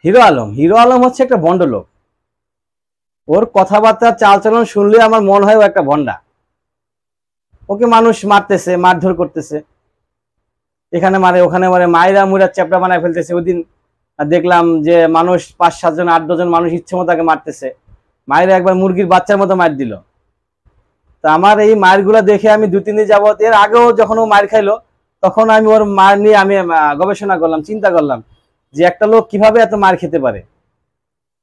Hero Alam হচ্ছে একটা ভণ্ড লোক। ওর কথাবার্তা চালচলন শুনলে আমার মনে হয় ও একটা ভণ্ডা। ওকে মানুষ মারতেছে, মারধর করতেছে, এখানে মারে ওখানে মারে, মায়েরা মুরা চ্যাপটা বানায় ফেলতেছে। ওই দিন দেখলাম যে মানুষ 5-7 জন 8-10 জন মানুষ ইচ্ছে মতো তাকে মারতেছে। মায়েরা একবার মুরগির বাচ্চার মতো মার দিল। তা আমার এই মায়েরগুলো দেখে আমি 2-3 দিন যাবত, এর আগেও যখন ও মার খাইলো তখন আমি ওর মার নিয়ে আমি গবেষণা করলাম, চিন্তা করলাম যে একটা লোক কিভাবে এত মার খেতে পারে।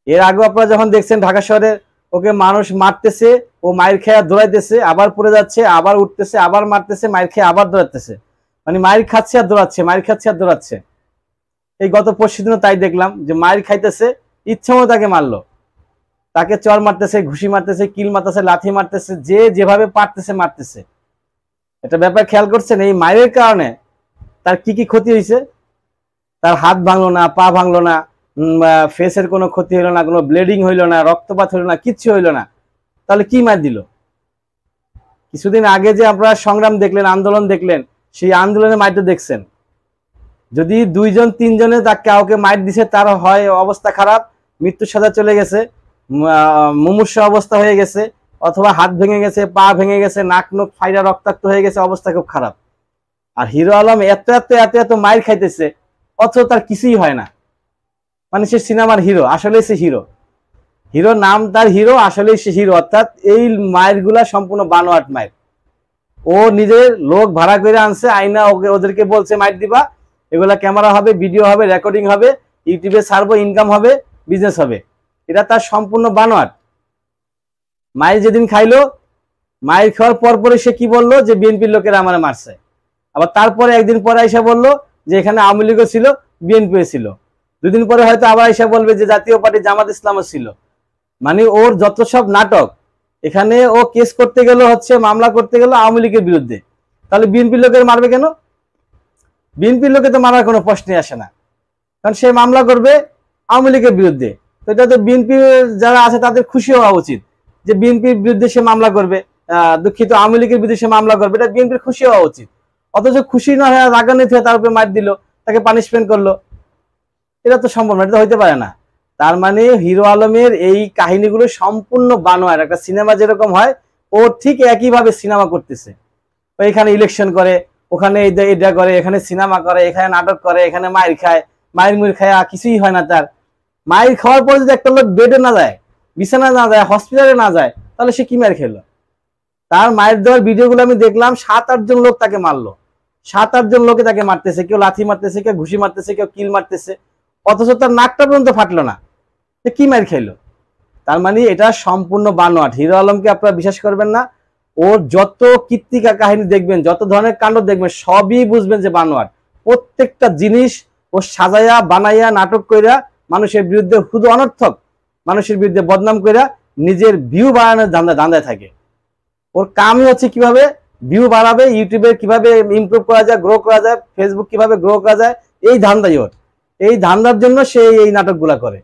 এর আগেও আপনারা যখন দেখছেন ঢাকা শহরে ওকে মানুষ মারতেছে, ও মায়ের খেয়ে দৌড়াইতেছে, আবার পড়ে যাচ্ছে, আবার উঠতেছে, আবার মারতেছে, মায়ের খেয়ে আবার দৌড়াতেছে, মানে মায়ের খাচ্ছে আর দৌড়াচ্ছে, মায়ের খাচ্ছে আর দৌড়াচ্ছে। এই গত পরশু দিনও তাই দেখলাম যে মায়ের খাইতেছে, ইচ্ছে মতো তাকে মারলো, তাকে চর মারতেছে, ঘুষি মারতেছে, কিল মারতেছে, লাথি মারতেছে, যে যেভাবে পারতেছে মারতেছে। এটা ব্যাপার খেয়াল করছেন? এই মায়ের কারণে তার কি কি ক্ষতি হয়েছে। তার হাত ভাঙলো না, পা ভাঙলো না, ফেসের কোনো ক্ষতি হইলো না, কোনো ব্লিডিং হইলো না, রক্তপাত হইলো না, কিচ্ছু হইলো না। তাহলে কি মার দিল? কিছুদিন আগে যে আপনারা সংগ্রাম দেখলেন, আন্দোলন দেখলেন, সেই আন্দোলনের মাইরটা দেখছেন। যদি 2-3 জনে তাকে কাউকে মাইর দিছে, তার হয় অবস্থা খারাপ, মৃত্যুর সাথে চলে গেছে, মুমূর্ষ অবস্থা হয়ে গেছে, অথবা হাত ভেঙে গেছে, পা ভেঙে গেছে, নাক নখ ফাইরা রক্তাক্ত হয়ে গেছে, অবস্থা খুব খারাপ। আর হিরো আলম এত এত এত এত মাইর খাইতেছে, অথচ তার কিছুই হয় না। মানে সে সিনেমার হিরো, আসলে সে হিরো, হিরো নাম তার হিরো, আসলে সে হিরো। অর্থাৎ এই মায়ের গুলা সম্পূর্ণ বানোয়াট মায়ের। ও নিজের লোক ভাড়া করে আনছে, আইনা ওদেরকে বলছে মাইর দিবা, এগুলা ক্যামেরা হবে, ভিডিও হবে, রেকর্ডিং হবে, ইউটিউবে ছাড়বো, ইনকাম হবে, বিজনেস হবে। এটা তার সম্পূর্ণ বানোয়াট। মায়ের যেদিন খাইলো, মায়ের খাওয়ার পরপরে সে কি বললো যে বিএনপির লোকেরা আমার মারছে। আবার তারপরে একদিন পরে এসে বললো যে এখানে আওয়ামী লীগও ছিল, বিএনপিও ছিল। 2 দিন পরে হয়তো আবার এসে বলবে যে জাতীয় পার্টি জামাত ইসলামও ছিল। মানে ওর যত সব নাটক, এখানে ও কেস করতে গেল, হচ্ছে মামলা করতে গেল আওয়ামী লীগের বিরুদ্ধে। তাহলে বিএনপির লোকের মারবে কেন? বিএনপির লোকে তো মারার কোনো প্রশ্নই আসে না, কারণ সে মামলা করবে আওয়ামী লীগের বিরুদ্ধে। তো এটা তো বিএনপি যারা আছে তাদের খুশি হওয়া উচিত যে বিএনপির বিরুদ্ধে সে মামলা করবে, দুঃখিত আওয়ামী লীগের বিরুদ্ধে সে মামলা করবে, এটা বিএনপির খুশি হওয়া উচিত। অথচ খুশি না হয়ে রাগান্বিত হয়ে তার উপরে মার দিল, তাকে পানিশমেন্ট করলো। এটা তো সম্ভব না, এটা তো হইতে পারে না। তার মানে হিরো আলমের এই কাহিনীগুলো সম্পূর্ণ বানোয়ার। একটা সিনেমা যেরকম হয়, ও ঠিক একইভাবে সিনেমা করতেছে। ও এখানে ইলেকশন করে, ওখানে এটা করে, এখানে সিনেমা করে, এখানে নাটক করে, এখানে মায়ের খায়, মায়ের মুড়ি খায়, কিছুই হয় না তার। মায়ের খাওয়ার পরে যদি একটা লোক বেডে না যায়, বিছানা না যায়, হসপিটালে না যায়, তাহলে সে কি মায়ের খেলো? তার মায়ের দেওয়ার ভিডিওগুলো আমি দেখলাম, 7-8 জন লোক তাকে মারলো, 7-8 জন লোকে তাকে মারতেছে, কেউ লাথি মারতেছে, কেউ ঘুষি মারতেছে, কেউ কিল মারতেছে, অথচ তার নাকটা পর্যন্ত ফাটলো না। কি মার খেলো? তার মানে এটা সম্পূর্ণ বানোয়াট। হিরো আলমকে আপনারা বিশ্বাস করবেন না। ওর যত কীর্তিকা কাহিনী দেখবেন, যত ধরনের কাণ্ড দেখবেন, সবই বুঝবেন যে বানোয়াট। প্রত্যেকটা জিনিস ও সাজাইয়া বানাইয়া নাটক কইরা মানুষের বিরুদ্ধে শুধু অনর্থক মানুষের বিরুদ্ধে বদনাম কইরা নিজের ভিউ বাড়ানোর ধান্দায় থাকে। ওর কামই হচ্ছে কিভাবে ভিউ বাড়াবে, ইউটিউবে কিভাবে ইমপ্রুভ করা যায়, গ্রো করা যায়, ফেসবুক কিভাবে গ্রো করা যায়, এই ধান্দাই ওর। এই ধান্দার জন্য সে এই নাটকগুলা করে।